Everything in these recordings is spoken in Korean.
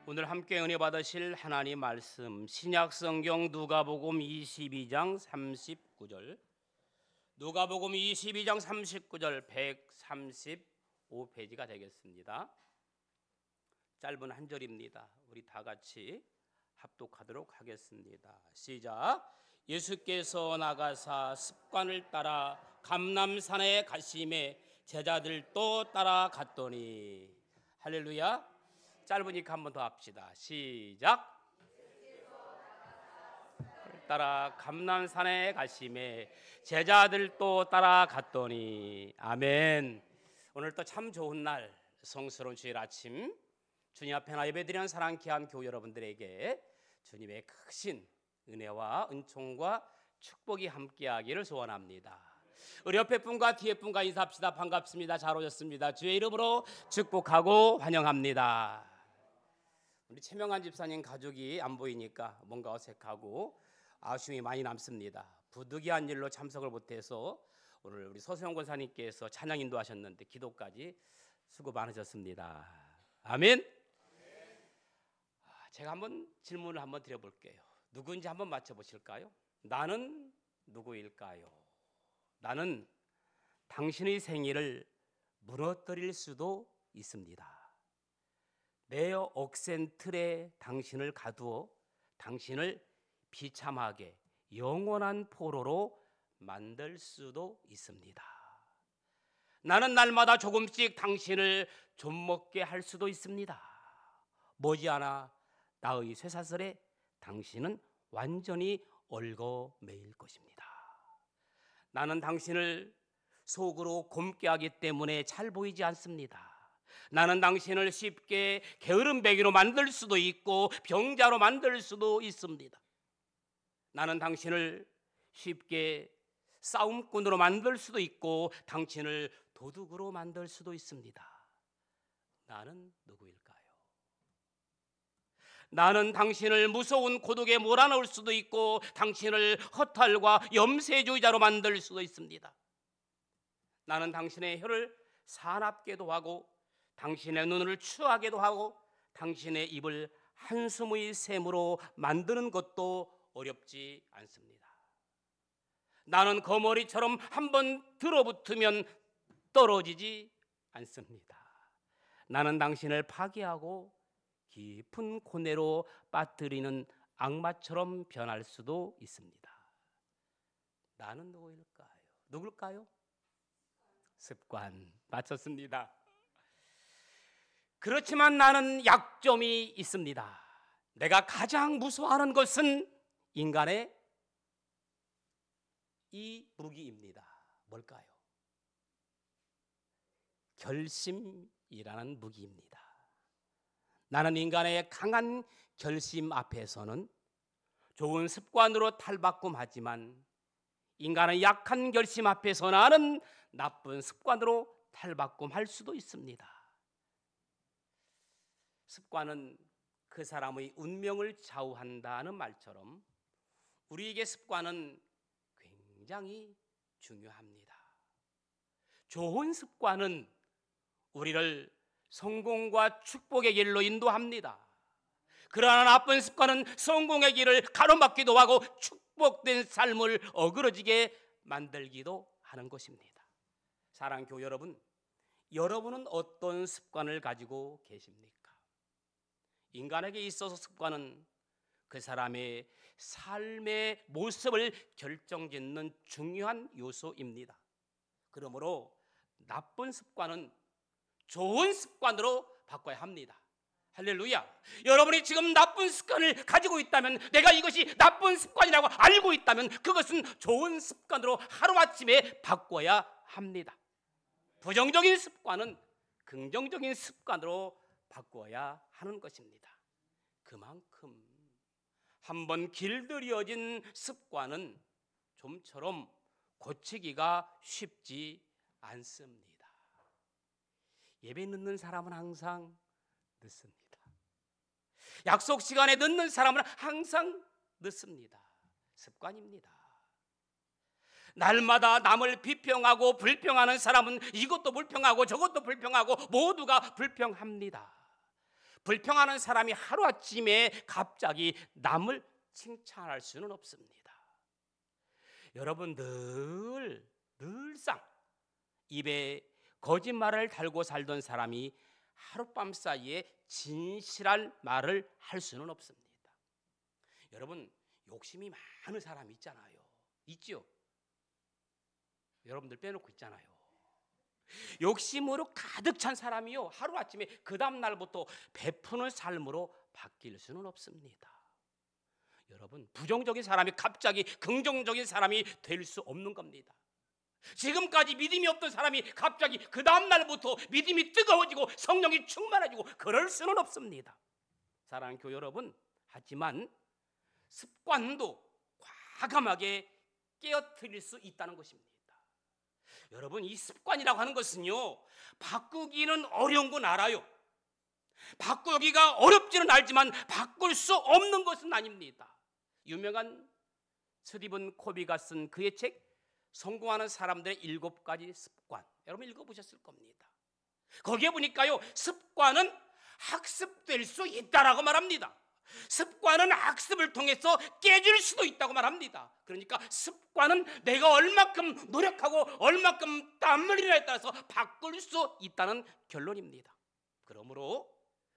오늘 함께 은혜 받으실 하나님 말씀 신약성경 누가복음 22장 39절, 누가복음 22장 39절 135페이지가 되겠습니다. 짧은 한 절입니다. 우리 다 같이 합독하도록 하겠습니다. 시작. 예수께서 나가사 습관을 따라 감람산에 가시매 제자들도 따라갔더니. 할렐루야. 짧으니까 한 번 더 합시다. 시작. 따라 감람산에 가시매 제자들도 따라갔더니. 아멘. 오늘 또 참 좋은 날, 성스러운 주일 아침, 주님 앞에 나 예배드리는 사랑 귀한 교우 여러분들에게 주님의 크신 은혜와 은총과 축복이 함께하기를 소원합니다. 우리 옆에 분과 뒤에 분과 인사합시다. 반갑습니다. 잘 오셨습니다. 주의 이름으로 축복하고 환영합니다. 우리 최명한 집사님 가족이 안 보이니까 뭔가 어색하고 아쉬움이 많이 남습니다. 부득이한 일로 참석을 못해서 오늘 우리 서수영 권사님께서 찬양 인도하셨는데 기도까지 수고 많으셨습니다. 아멘. 제가 한번 질문을 한번 드려볼게요. 누구인지 한번 맞춰보실까요? 나는 누구일까요? 나는 당신의 생일을 무너뜨릴 수도 있습니다. 내 억센 틀에 당신을 가두어 당신을 비참하게 영원한 포로로 만들 수도 있습니다. 나는 날마다 조금씩 당신을 좀먹게 할 수도 있습니다. 머지않아 나의 쇠사슬에 당신은 완전히 얽어매일 것입니다. 나는 당신을 속으로 곰게 하기 때문에 잘 보이지 않습니다. 나는 당신을 쉽게 게으름뱅이로 만들 수도 있고 병자로 만들 수도 있습니다. 나는 당신을 쉽게 싸움꾼으로 만들 수도 있고 당신을 도둑으로 만들 수도 있습니다. 나는 누구일까요? 나는 당신을 무서운 고독에 몰아넣을 수도 있고 당신을 허탈과 염세주의자로 만들 수도 있습니다. 나는 당신의 혀를 사납게도 하고 당신의 눈을 추하게도 하고 당신의 입을 한숨의 샘으로 만드는 것도 어렵지 않습니다. 나는 거머리처럼 한번 들어붙으면 떨어지지 않습니다. 나는 당신을 파괴하고 깊은 고뇌로 빠뜨리는 악마처럼 변할 수도 있습니다. 나는 누굴까요? 습관. 맞췄습니다. 그렇지만 나는 약점이 있습니다. 내가 가장 무서워하는 것은 인간의 이 무기입니다. 뭘까요? 결심이라는 무기입니다. 나는 인간의 강한 결심 앞에서는 좋은 습관으로 탈바꿈하지만 인간의 약한 결심 앞에서 나는 나쁜 습관으로 탈바꿈할 수도 있습니다. 습관은 그 사람의 운명을 좌우한다는 말처럼 우리에게 습관은 굉장히 중요합니다. 좋은 습관은 우리를 성공과 축복의 길로 인도합니다. 그러나 나쁜 습관은 성공의 길을 가로막기도 하고 축복된 삶을 어그러지게 만들기도 하는 것입니다. 사랑하는 교우 여러분, 여러분은 어떤 습관을 가지고 계십니까? 인간에게 있어서 습관은 그 사람의 삶의 모습을 결정짓는 중요한 요소입니다. 그러므로 나쁜 습관은 좋은 습관으로 바꿔야 합니다. 할렐루야. 여러분이 지금 나쁜 습관을 가지고 있다면, 내가 이것이 나쁜 습관이라고 알고 있다면 그것은 좋은 습관으로 하루아침에 바꿔야 합니다. 부정적인 습관은 긍정적인 습관으로 바꿔야 하는 것입니다. 그만큼 한번 길들여진 습관은 좀처럼 고치기가 쉽지 않습니다. 예배 늦는 사람은 항상 늦습니다. 약속 시간에 늦는 사람은 항상 늦습니다. 습관입니다. 날마다 남을 비평하고 불평하는 사람은 이것도 불평하고 저것도 불평하고 모두가 불평합니다. 불평하는 사람이 하루아침에 갑자기 남을 칭찬할 수는 없습니다. 여러분 늘상 입에 거짓말을 달고 살던 사람이 하룻밤 사이에 진실한 말을 할 수는 없습니다. 여러분 욕심이 많은 사람 있잖아요. 있죠? 여러분들 빼놓고 있잖아요. 욕심으로 가득 찬 사람이요, 하루아침에 그 다음 날부터 베푸는 삶으로 바뀔 수는 없습니다. 여러분 부정적인 사람이 갑자기 긍정적인 사람이 될 수 없는 겁니다. 지금까지 믿음이 없던 사람이 갑자기 그 다음 날부터 믿음이 뜨거워지고 성령이 충만해지고 그럴 수는 없습니다. 사랑하는 교회 여러분, 하지만 습관도 과감하게 깨어뜨릴 수 있다는 것입니다. 여러분 이 습관이라고 하는 것은요, 바꾸기는 어려운 건 알아요. 바꾸기가 어렵지는 알지만 바꿀 수 없는 것은 아닙니다. 유명한 스티븐 코비가 쓴 그의 책 성공하는 사람들의 7가지 습관, 여러분 읽어보셨을 겁니다. 거기에 보니까요, 습관은 학습될 수 있다라고 말합니다. 습관은 학습을 통해서 깨질 수도 있다고 말합니다. 그러니까 습관은 내가 얼마큼 노력하고 얼마큼 땀 흘리냐에 따라서 바꿀 수 있다는 결론입니다. 그러므로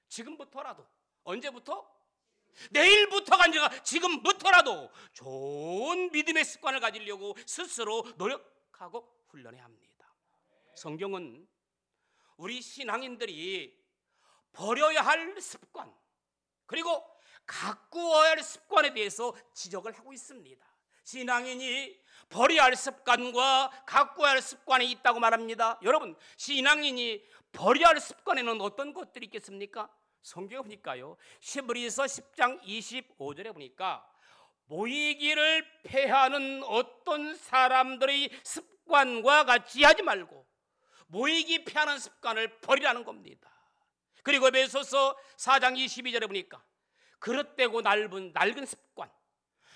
지금부터라도, 언제부터? 내일부터가 아니라 지금부터라도 좋은 믿음의 습관을 가지려고 스스로 노력하고 훈련해야 합니다. 성경은 우리 신앙인들이 버려야 할 습관, 그리고 가꾸어야 할 습관에 대해서 지적을 하고 있습니다. 신앙인이 버려야 할 습관과 가꾸어야 할 습관이 있다고 말합니다. 여러분 신앙인이 버려야 할 습관에는 어떤 것들이 있겠습니까? 성경에 보니까요, 히브리서 10장 25절에 보니까 모이기를 패하는 어떤 사람들의 습관과 같이 하지 말고 모이기 패하는 습관을 버리라는 겁니다. 그리고 에베소서 4장 22절에 보니까 그릇되고 낡은 습관,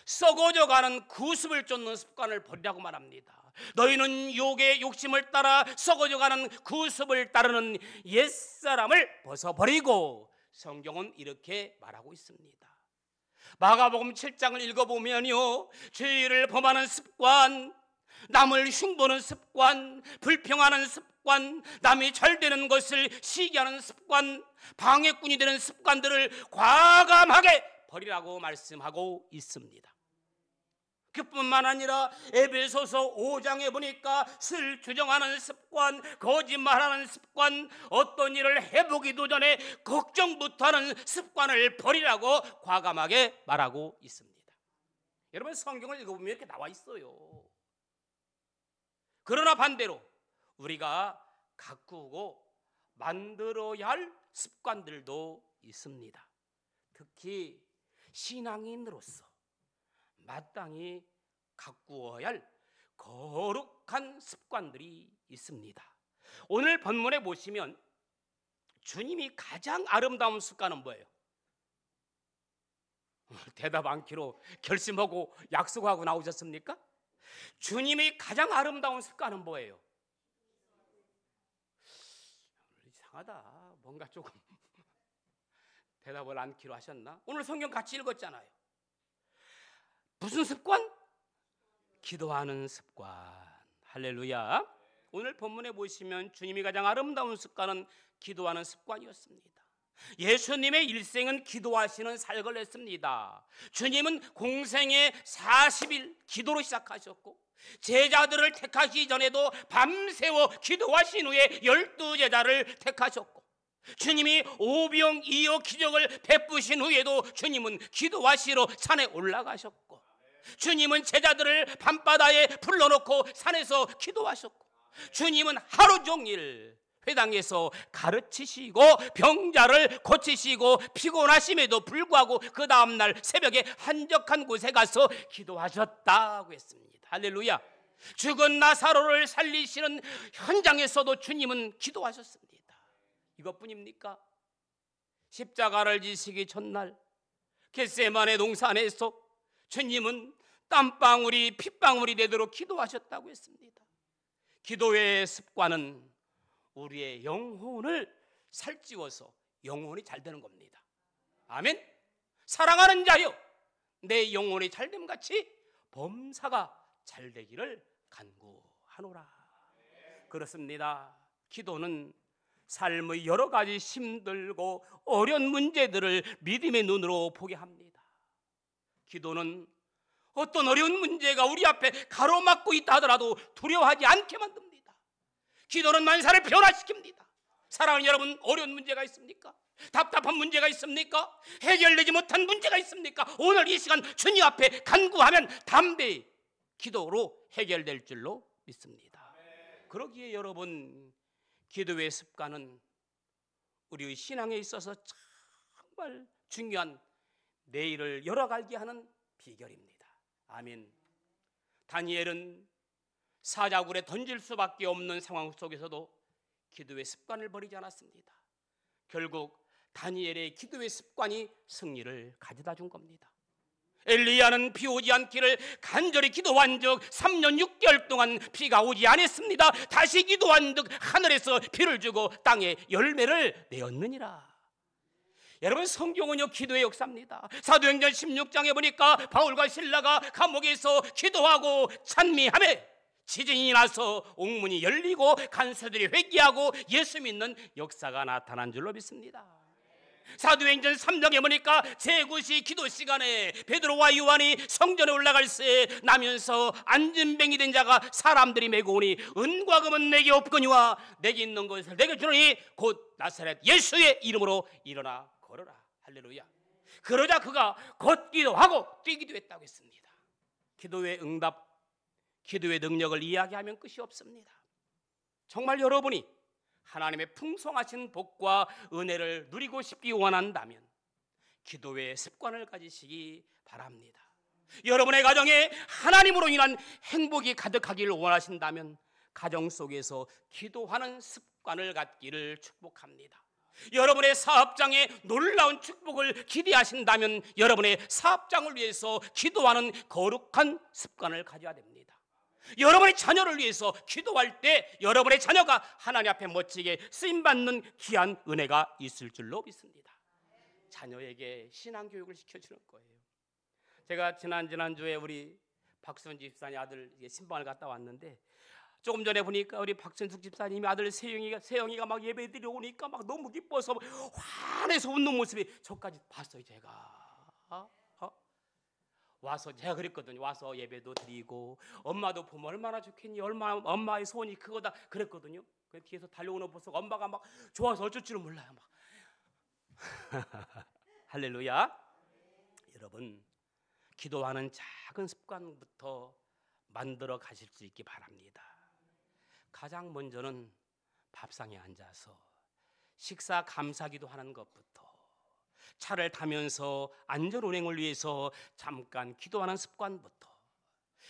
썩어져가는 구습을 쫓는 습관을 버리라고 말합니다. 너희는 욕의 욕심을 따라 썩어져가는 구습을 따르는 옛사람을 벗어버리고, 성경은 이렇게 말하고 있습니다. 마가복음 7장을 읽어보면요, 죄를 범하는 습관, 남을 흉보는 습관, 불평하는 습관, 남이 잘 되는 것을 시기하는 습관, 방해꾼이 되는 습관들을 과감하게 버리라고 말씀하고 있습니다. 그뿐만 아니라 에베소서 5장에 보니까 술 주정하는 습관, 거짓말하는 습관, 어떤 일을 해보기도 전에 걱정부터 하는 습관을 버리라고 과감하게 말하고 있습니다. 여러분 성경을 읽어보면 이렇게 나와 있어요. 그러나 반대로 우리가 가꾸고 만들어야 할 습관들도 있습니다. 특히 신앙인으로서 마땅히 가꾸어야 할 거룩한 습관들이 있습니다. 오늘 본문에 보시면 주님이 가장 아름다운 습관은 뭐예요? 대답 않기로 결심하고 약속하고 나오셨습니까? 주님이 가장 아름다운 습관은 뭐예요? 이상하다, 뭔가 조금 대답을 않기로 하셨나? 오늘 성경 같이 읽었잖아요. 무슨 습관? 기도하는 습관. 할렐루야. 오늘 본문에 보시면 주님이 가장 아름다운 습관은 기도하는 습관이었습니다. 예수님의 일생은 기도하시는 사역을 했습니다. 주님은 공생의 40일 기도로 시작하셨고, 제자들을 택하시기 전에도 밤새워 기도하신 후에 12제자를 택하셨고, 주님이 오병 이어 기적을 베푸신 후에도 주님은 기도하시러 산에 올라가셨고, 주님은 제자들을 밤바다에 불러놓고 산에서 기도하셨고, 주님은 하루 종일 회당에서 가르치시고 병자를 고치시고 피곤하심에도 불구하고 그 다음날 새벽에 한적한 곳에 가서 기도하셨다고 했습니다. 할렐루야. 죽은 나사로를 살리시는 현장에서도 주님은 기도하셨습니다. 이것뿐입니까? 십자가를 지시기 전날 겟세마네 동산에서 주님은 땀방울이 핏방울이 되도록 기도하셨다고 했습니다. 기도의 습관은 우리의 영혼을 살찌워서 영혼이 잘 되는 겁니다. 아멘. 사랑하는 자여, 내 영혼이 잘됨 같이 범사가 잘 되기를 간구하노라. 그렇습니다. 기도는 삶의 여러 가지 힘들고 어려운 문제들을 믿음의 눈으로 보게 합니다. 기도는 어떤 어려운 문제가 우리 앞에 가로막고 있다 하더라도 두려워하지 않게 만듭니다. 기도는 만사를 변화시킵니다. 사랑하는 여러분, 어려운 문제가 있습니까? 답답한 문제가 있습니까? 해결되지 못한 문제가 있습니까? 오늘 이 시간 주님 앞에 간구하면 담대히 기도로 해결될 줄로 믿습니다. 그러기에 여러분, 기도의 습관은 우리의 신앙에 있어서 정말 중요한 내일을 열어가게 하는 비결입니다. 아멘. 다니엘은 사자굴에 던질 수밖에 없는 상황 속에서도 기도의 습관을 버리지 않았습니다. 결국 다니엘의 기도의 습관이 승리를 가져다 준 겁니다. 엘리야는 비 오지 않기를 간절히 기도한 적 3년 6개월 동안 비가 오지 않았습니다. 다시 기도한 적 하늘에서 비를 주고 땅에 열매를 내었느니라. 여러분, 성경은요 기도의 역사입니다. 사도행전 16장에 보니까 바울과 실라가 감옥에서 기도하고 찬미하며 지진이 나서 옥문이 열리고 간수들이 회개하고 예수 믿는 역사가 나타난 줄로 믿습니다. 사도행전 3장에 보니까 제9시 기도 시간에 베드로와 요한이 성전에 올라갈 새 나면서 안진뱅이 된 자가 사람들이 메고 오니 은과 금은 내게 없거니와 내게 있는 것을 내게 주노니 곧 나사렛 예수의 이름으로 일어나 걸어라. 할렐루야. 그러자 그가 걷기도 하고 뛰기도 했다고 했습니다. 기도의 응답, 기도의 능력을 이야기하면 끝이 없습니다. 정말 여러분이 하나님의 풍성하신 복과 은혜를 누리고 싶기 원한다면 기도의 습관을 가지시기 바랍니다. 여러분의 가정에 하나님으로 인한 행복이 가득하기를 원하신다면 가정 속에서 기도하는 습관을 갖기를 축복합니다. 여러분의 사업장에 놀라운 축복을 기대하신다면 여러분의 사업장을 위해서 기도하는 거룩한 습관을 가져야 됩니다. 여러분의 자녀를 위해서 기도할 때 여러분의 자녀가 하나님 앞에 멋지게 쓰임받는 귀한 은혜가 있을 줄로 믿습니다. 자녀에게 신앙교육을 시켜주는 거예요. 제가 지난주에 우리 박순 집사님 아들 신방을 갔다 왔는데 조금 전에 보니까 우리 박순숙 집사님이 아들 세영이가 막 예배 드려오니까 막 너무 기뻐서 환해서 웃는 모습이 저까지 봤어요. 제가 와서 제가 그랬거든요. 와서 예배도 드리고 엄마도 보면 얼마나 좋겠니, 엄마의 소원이 그거다 그랬거든요. 그 뒤에서 달려오는 모습 엄마가 막 좋아서 어쩔 줄은 몰라요. 막 할렐루야. 여러분, 기도하는 작은 습관부터 만들어 가실 수 있기 바랍니다. 가장 먼저는 밥상에 앉아서 식사 감사기도 하는 것부터, 차를 타면서 안전 운행을 위해서 잠깐 기도하는 습관부터,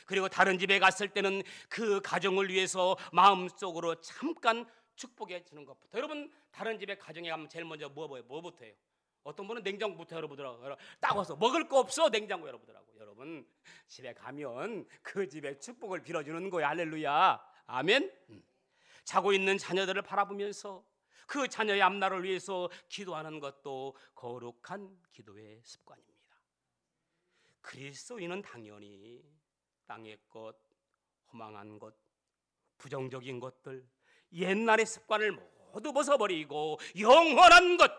그리고 다른 집에 갔을 때는 그 가정을 위해서 마음속으로 잠깐 축복해 주는 것부터. 여러분, 다른 집에 가정에 가면 제일 먼저 뭐부터 해요? 어떤 분은 냉장고부터 열어보더라고요. 딱 와서 먹을 거 없어 냉장고 열어보더라고요. 여러분, 집에 가면 그 집에 축복을 빌어주는 거예요. 할렐루야. 아멘. 자고 있는 자녀들을 바라보면서 그 자녀의 앞날을 위해서 기도하는 것도 거룩한 기도의 습관입니다. 그리스도인은 당연히 땅의 것, 허망한 것, 부정적인 것들, 옛날의 습관을 모두 벗어버리고 영원한 것,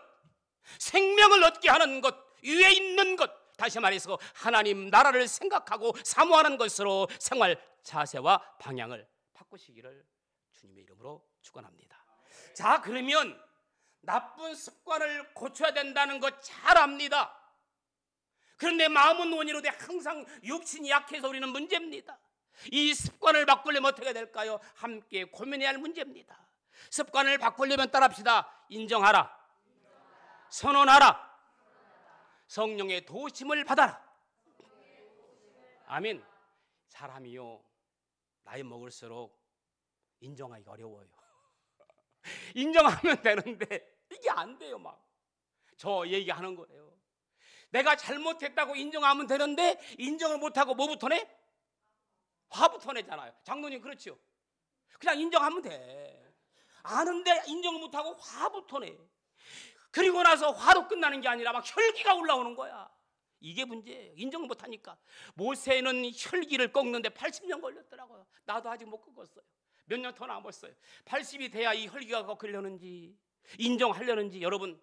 생명을 얻게 하는 것, 위에 있는 것, 다시 말해서 하나님 나라를 생각하고 사모하는 것으로 생활 자세와 방향을 바꾸시기를 주님의 이름으로 축원합니다. 자, 그러면 나쁜 습관을 고쳐야 된다는 거 잘 압니다. 그런데 마음은 원이로 돼 항상 육신이 약해서 우리는 문제입니다. 이 습관을 바꾸려면 어떻게 될까요? 함께 고민해야 할 문제입니다. 습관을 바꾸려면 따라합시다. 인정하라, 선언하라, 성령의 도우심을 받아라. 아멘. 사람이요, 나이 먹을수록 인정하기가 어려워요. 인정하면 되는데 이게 안 돼요. 막 저 얘기하는 거예요. 내가 잘못했다고 인정하면 되는데 인정을 못하고 뭐부터 내? 화부터 내잖아요. 장로님 그렇죠? 그냥 인정하면 돼. 아는데 인정을 못하고 화부터 내. 그리고 나서 화로 끝나는 게 아니라 막 혈기가 올라오는 거야. 이게 문제예요. 인정을 못하니까. 모세는 혈기를 꺾는데 80년 걸렸더라고요. 나도 아직 못 꺾었어요. 몇 년 더 남았어요. 80이 돼야 이 혈기가 꺾으려는지 인정하려는지. 여러분,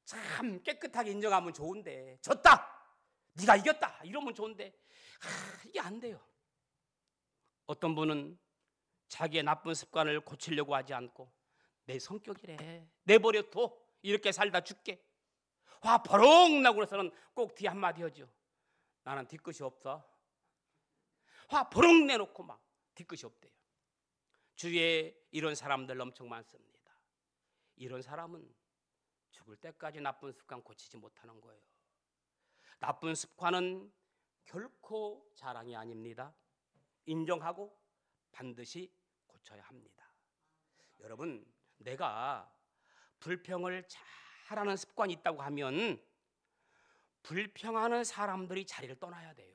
참 깨끗하게 인정하면 좋은데, 졌다, 네가 이겼다 이러면 좋은데 이게 안 돼요. 어떤 분은 자기의 나쁜 습관을 고치려고 하지 않고 내 성격이래, 내버려둬, 이렇게 살다 죽게. 화 버럭 나고 나서는 꼭 뒤 한마디 하죠. 나는 뒤끝이 없어. 화 버럭 내놓고 막 뒤끝이 없대요. 주위에 이런 사람들 엄청 많습니다. 이런 사람은 죽을 때까지 나쁜 습관 고치지 못하는 거예요. 나쁜 습관은 결코 자랑이 아닙니다. 인정하고 반드시 고쳐야 합니다. 여러분, 내가 불평을 잘하는 습관이 있다고 하면 불평하는 사람들이 자리를 떠나야 돼요.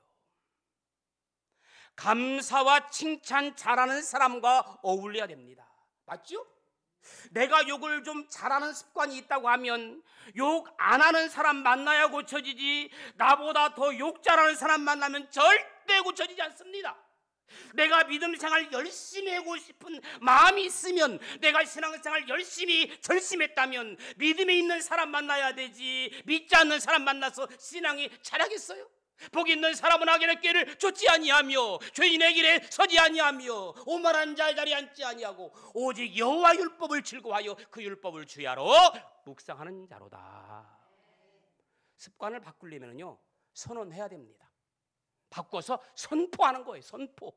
감사와 칭찬 잘하는 사람과 어울려야 됩니다. 맞죠? 내가 욕을 좀 잘하는 습관이 있다고 하면 욕 안 하는 사람 만나야 고쳐지지, 나보다 더 욕 잘하는 사람 만나면 절대 고쳐지지 않습니다. 내가 믿음 생활 열심히 하고 싶은 마음이 있으면, 내가 신앙생활 열심히 절심했다면 믿음에 있는 사람 만나야 되지, 믿지 않는 사람 만나서 신앙이 잘하겠어요? 복 있는 사람은 악인의 길을 쫓지 아니하며 죄인의 길에 서지 아니하며 오만한 자의 자리에 앉지 아니하고 오직 여호와 율법을 즐거워하여 그 율법을 주야로 묵상하는 자로다. 습관을 바꾸려면요, 선언해야 됩니다. 바꿔서 선포하는 거예요. 선포.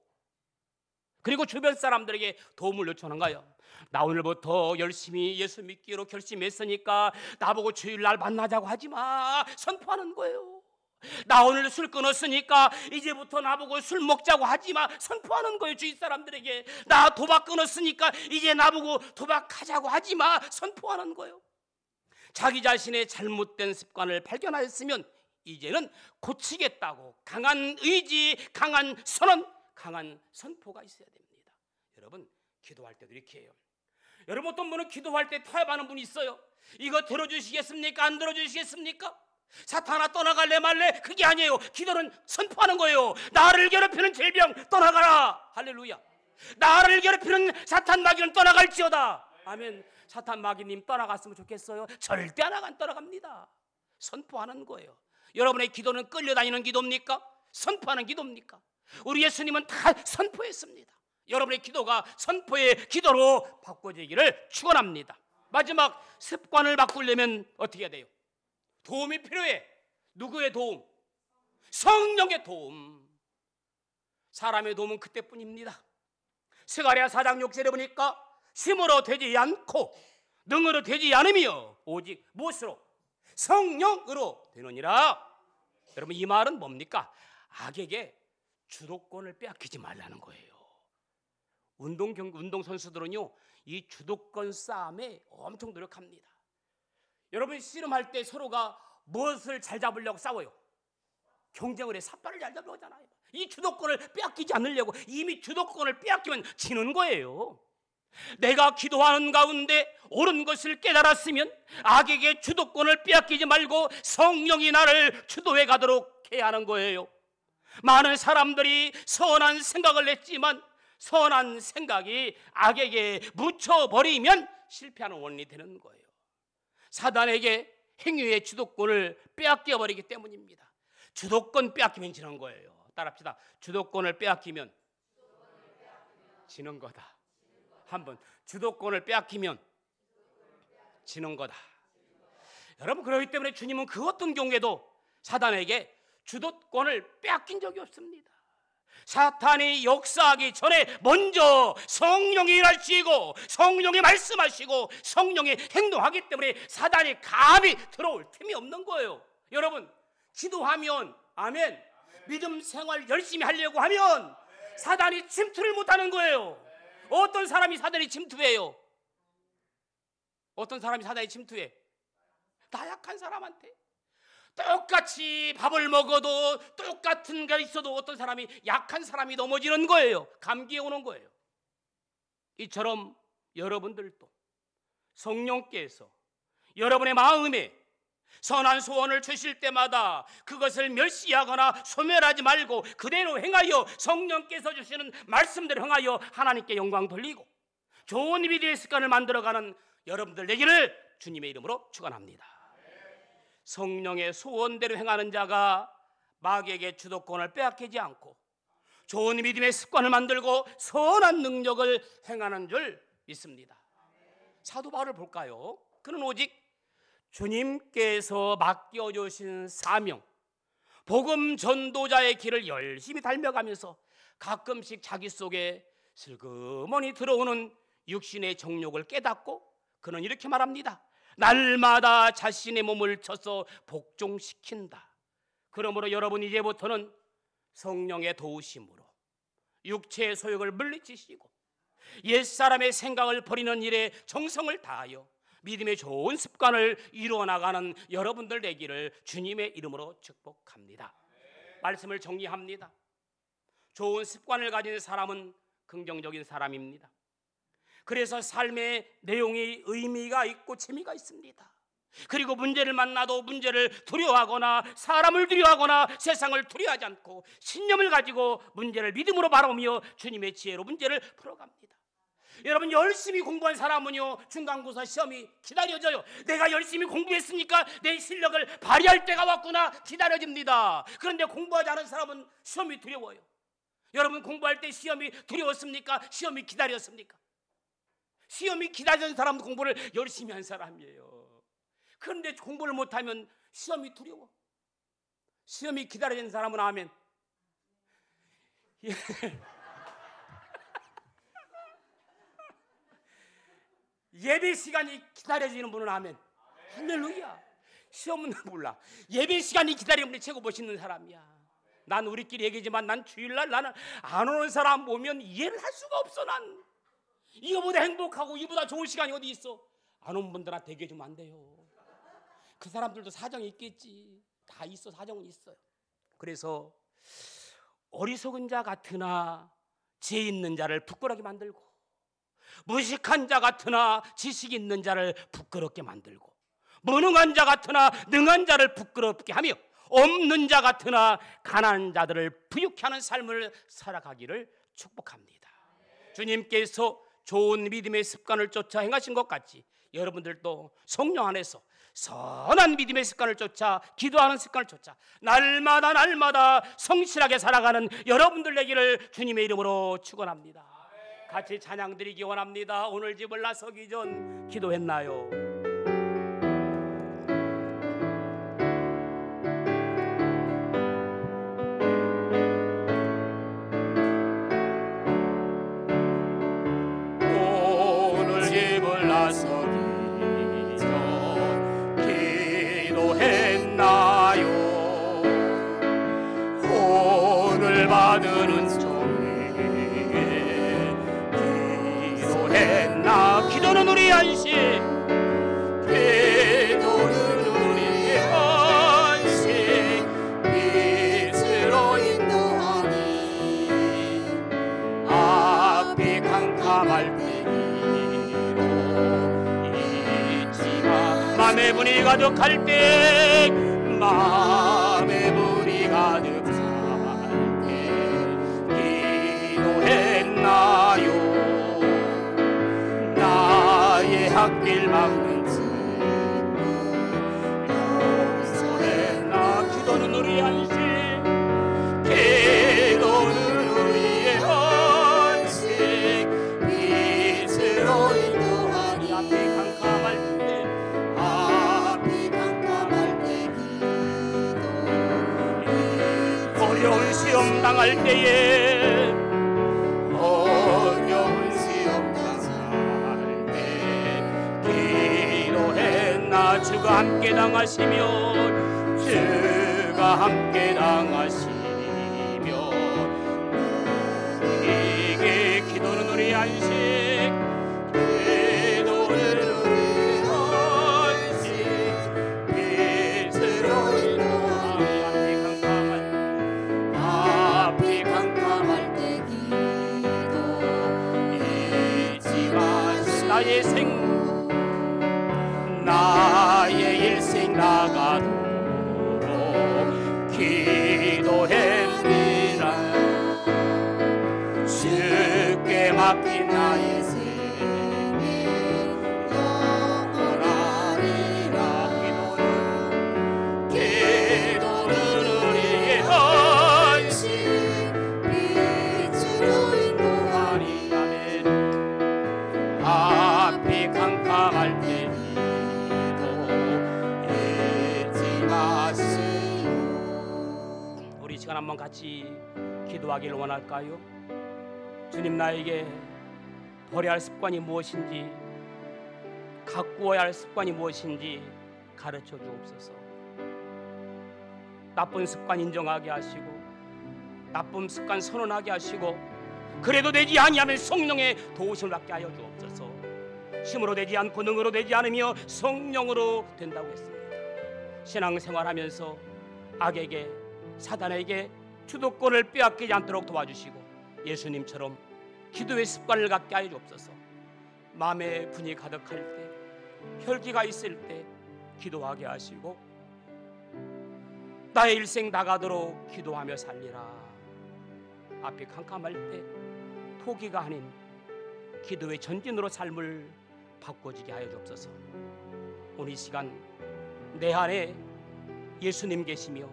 그리고 주변 사람들에게 도움을 요청하는 거예요. 나 오늘부터 열심히 예수 믿기로 결심했으니까 나보고 주일날 만나자고 하지 마. 선포하는 거예요. 나 오늘 술 끊었으니까 이제부터 나보고 술 먹자고 하지 마. 선포하는 거예요. 주위 사람들에게. 나 도박 끊었으니까 이제 나보고 도박하자고 하지 마. 선포하는 거예요. 자기 자신의 잘못된 습관을 발견하였으면 이제는 고치겠다고 강한 의지, 강한 선언, 강한 선포가 있어야 됩니다. 여러분, 기도할 때도 이렇게 해요. 여러분, 어떤 분은 기도할 때 타협하는 분이 있어요. 이거 들어주시겠습니까? 안 들어주시겠습니까? 사탄아 떠나갈래 말래? 그게 아니에요. 기도는 선포하는 거예요. 나를 괴롭히는 질병 떠나가라. 할렐루야. 나를 괴롭히는 사탄 마귀는 떠나갈지어다. 아멘. 사탄 마귀님 떠나갔으면 좋겠어요? 절대 안 떠나갑니다. 선포하는 거예요. 여러분의 기도는 끌려다니는 기도입니까? 선포하는 기도입니까? 우리 예수님은 다 선포했습니다. 여러분의 기도가 선포의 기도로 바꿔지기를 축원합니다. 마지막, 습관을 바꾸려면 어떻게 해야 돼요? 도움이 필요해. 누구의 도움? 성령의 도움. 사람의 도움은 그때뿐입니다. 스가랴 4장 6절에 보니까 힘으로 되지 않고 능으로 되지 않으며 오직 무엇으로? 성령으로 되느니라. 여러분, 이 말은 뭡니까? 악에게 주도권을 빼앗기지 말라는 거예요. 운동선수들은요, 이 주도권 싸움에 엄청 노력합니다. 여러분, 씨름할 때 서로가 무엇을 잘 잡으려고 싸워요? 경쟁을 해. 삿발을 잘 잡으려고 하잖아요. 이 주도권을 빼앗기지 않으려고. 이미 주도권을 빼앗기면 지는 거예요. 내가 기도하는 가운데 옳은 것을 깨달았으면 악에게 주도권을 빼앗기지 말고 성령이 나를 주도해 가도록 해야 하는 거예요. 많은 사람들이 선한 생각을 했지만 선한 생각이 악에게 묻혀버리면 실패하는 원인이 되는 거예요. 사단에게 행위의 주도권을 빼앗겨버리기 때문입니다. 주도권 빼앗기면 지는 거예요. 따라합시다. 주도권을 빼앗기면 지는 거다. 한번, 주도권을 빼앗기면 지는 거다. 여러분, 그렇기 때문에 주님은 그 어떤 경우에도 사단에게 주도권을 빼앗긴 적이 없습니다. 사탄이 역사하기 전에 먼저 성령이 일하시고 성령이 말씀하시고 성령이 행동하기 때문에 사단이 감히 들어올 틈이 없는 거예요. 여러분, 기도하면, 아멘, 믿음 생활 열심히 하려고 하면 사단이 침투를 못하는 거예요. 어떤 사람이 사단이 침투해요? 어떤 사람이 사단이 침투해? 나약한 사람한테. 똑같이 밥을 먹어도 똑같은 게 있어도 어떤 사람이, 약한 사람이 넘어지는 거예요. 감기에 오는 거예요. 이처럼 여러분들도 성령께서 여러분의 마음에 선한 소원을 주실 때마다 그것을 멸시하거나 소멸하지 말고 그대로 행하여 성령께서 주시는 말씀대로 행하여 하나님께 영광 돌리고 좋은 믿음의 습관을 만들어가는 여러분들 되기를 주님의 이름으로 축원합니다. 성령의 소원대로 행하는 자가 마귀에게 주도권을 빼앗기지 않고 좋은 믿음의 습관을 만들고 선한 능력을 행하는 줄 믿습니다. 사도 바울을 볼까요? 그는 오직 주님께서 맡겨주신 사명, 복음 전도자의 길을 열심히 달려가면서 가끔씩 자기 속에 슬그머니 들어오는 육신의 정욕을 깨닫고 그는 이렇게 말합니다. 날마다 자신의 몸을 쳐서 복종시킨다. 그러므로 여러분 이제부터는 성령의 도우심으로 육체의 소욕을 물리치시고 옛사람의 생각을 버리는 일에 정성을 다하여 믿음의 좋은 습관을 이루어 나가는 여러분들 되기를 주님의 이름으로 축복합니다. 말씀을 정리합니다. 좋은 습관을 가진 사람은 긍정적인 사람입니다. 그래서 삶의 내용이 의미가 있고 재미가 있습니다. 그리고 문제를 만나도 문제를 두려워하거나 사람을 두려워하거나 세상을 두려워하지 않고 신념을 가지고 문제를 믿음으로 바라보며 주님의 지혜로 문제를 풀어갑니다. 여러분 열심히 공부한 사람은요 중간고사 시험이 기다려져요. 내가 열심히 공부했으니까 내 실력을 발휘할 때가 왔구나 기다려집니다. 그런데 공부하지 않은 사람은 시험이 두려워요. 여러분 공부할 때 시험이 두려웠습니까? 시험이 기다렸습니까? 시험이 기다리는 사람도 공부를 열심히 한 사람이에요. 그런데 공부를 못하면 시험이 두려워. 시험이 기다리는 사람은 아멘. 예배 시간이 기다려지는 분은 아멘. 할렐루야. 시험은 몰라. 예배 시간이 기다리는 분이 최고 멋있는 사람이야. 난 우리끼리 얘기지만 난 주일날 나는 안 오는 사람 보면 이해를 할 수가 없어. 난 이거보다 행복하고 이보다 좋은 시간이 어디 있어. 안 온 분들한테 얘기해주면 안 돼요. 그 사람들도 사정이 있겠지. 다 있어. 사정은 있어요. 그래서 어리석은 자 같으나 지혜 있는 자를 부끄럽게 만들고 무식한 자 같으나 지식 있는 자를 부끄럽게 만들고 무능한 자 같으나 능한 자를 부끄럽게 하며 없는 자 같으나 가난한 자들을 부유케 하는 삶을 살아가기를 축복합니다. 주님께서 좋은 믿음의 습관을 쫓아 행하신 것 같이 여러분들도 성령 안에서 선한 믿음의 습관을 쫓아 기도하는 습관을 쫓아 날마다 성실하게 살아가는 여러분들 되기를 주님의 이름으로 축원합니다. 같이 찬양 드리기 원합니다. 오늘 집을 나서기 전 기도했나요? 오늘 집을 나서기 전 기도했나요? 오늘 받은 기도는 우리 안식, 기도는 우리 안식, 빛으로 인도하니 앞이 캄캄할 때기로 잊지마. 맘의 분이 가득할 때, 맘의 분이 가득할 때 기도했나요? 학길 막는 친구 용서했나? 기도는 우리 안식, 기도는 우리의 안식, 빛으로 인도하니 앞이 캄캄할 때, 앞이 캄캄할 때 기도. 어려운 시험 당할 때에, 어려운 시험 주가 함께 당하시며, 주가 함께 당하시며, 우리에게 기도는 우리 안식, 기도는 우리 안식, 빛으로 인도하니 앞이 캄캄할 때 기도 잊지 마. 나의 생 나 나가도록 기도했느라 주께 맡긴 나의 생일 영원하리라. 기도는 우리의 안식 빛으로 인도하니. 아멘. 앞이 캄캄할 때 기도하지 마시오. 우리 시간 한번 같이 기도하기를 원할까요? 주님, 나에게 버려야 할 습관이 무엇인지, 가꾸어야 할 습관이 무엇인지 가르쳐 주옵소서. 나쁜 습관 인정하게 하시고, 나쁜 습관 선언하게 하시고, 그래도 되지 아니하면 성령의 도우심을 받게 하여 주옵소서. 힘으로 되지 않고 능으로 되지 않으며 성령으로 된다고 했습니다. 신앙생활하면서 악에게, 사단에게 주도권을 빼앗기지 않도록 도와주시고, 예수님처럼 기도의 습관을 갖게 하여 주옵소서. 마음에 분이 가득할 때, 혈기가 있을 때 기도하게 하시고, 나의 일생 나가도록 기도하며 살리라. 앞이 캄캄할 때 포기가 아닌 기도의 전진으로 삶을 바꿔지게 하여 주옵소서. 오늘 이 시간 내 안에 예수님 계시며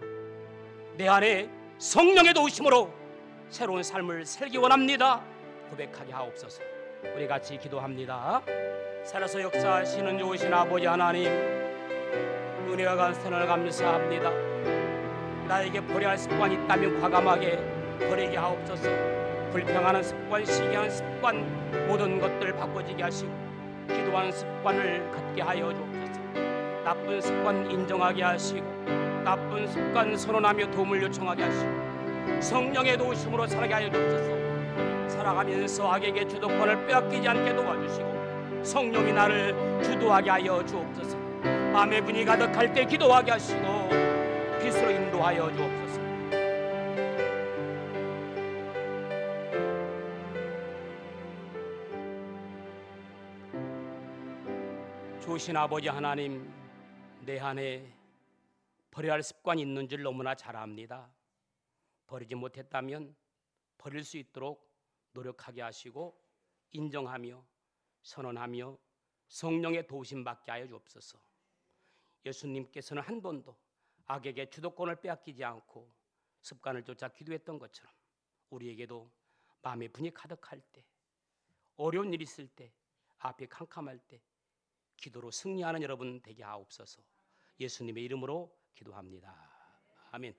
내 안에 성령의 도우심으로 새로운 삶을 살기 원합니다 고백하게 하옵소서. 우리 같이 기도합니다. 살아서 역사하시는 좋으신 아버지 하나님, 은혜와 감사를 감사합니다. 나에게 버려야 할 습관이 있다면 과감하게 버리게 하옵소서. 불평하는 습관, 시기하는 습관, 모든 것들 바꿔지게 하시고 기도하는 습관을 갖게 하여 주옵소서. 나쁜 습관 인정하게 하시고, 나쁜 습관 선언하며 도움을 요청하게 하시고, 성령의 도우심으로 살아가게 하여 주옵소서. 살아가면서 악에게 주도권을 빼앗기지 않게 도와주시고, 성령이 나를 주도하게 하여 주옵소서. 마음의 분이 가득할 때 기도하게 하시고 빛으로 인도하여 주옵소서. 좋으신 아버지 하나님, 내 안에 버려야 할 습관이 있는 줄 너무나 잘 압니다. 버리지 못했다면 버릴 수 있도록 노력하게 하시고 인정하며 선언하며 성령의 도우심 받게 하여 주옵소서. 예수님께서는 한 번도 악에게 주도권을 빼앗기지 않고 습관을 쫓아 기도했던 것처럼 우리에게도 마음의 분이 가득할 때, 어려운 일이 있을 때, 앞이 캄캄할 때 기도로 승리하는 여러분 되게 하옵소서. 예수님의 이름으로 기도합니다. 아멘.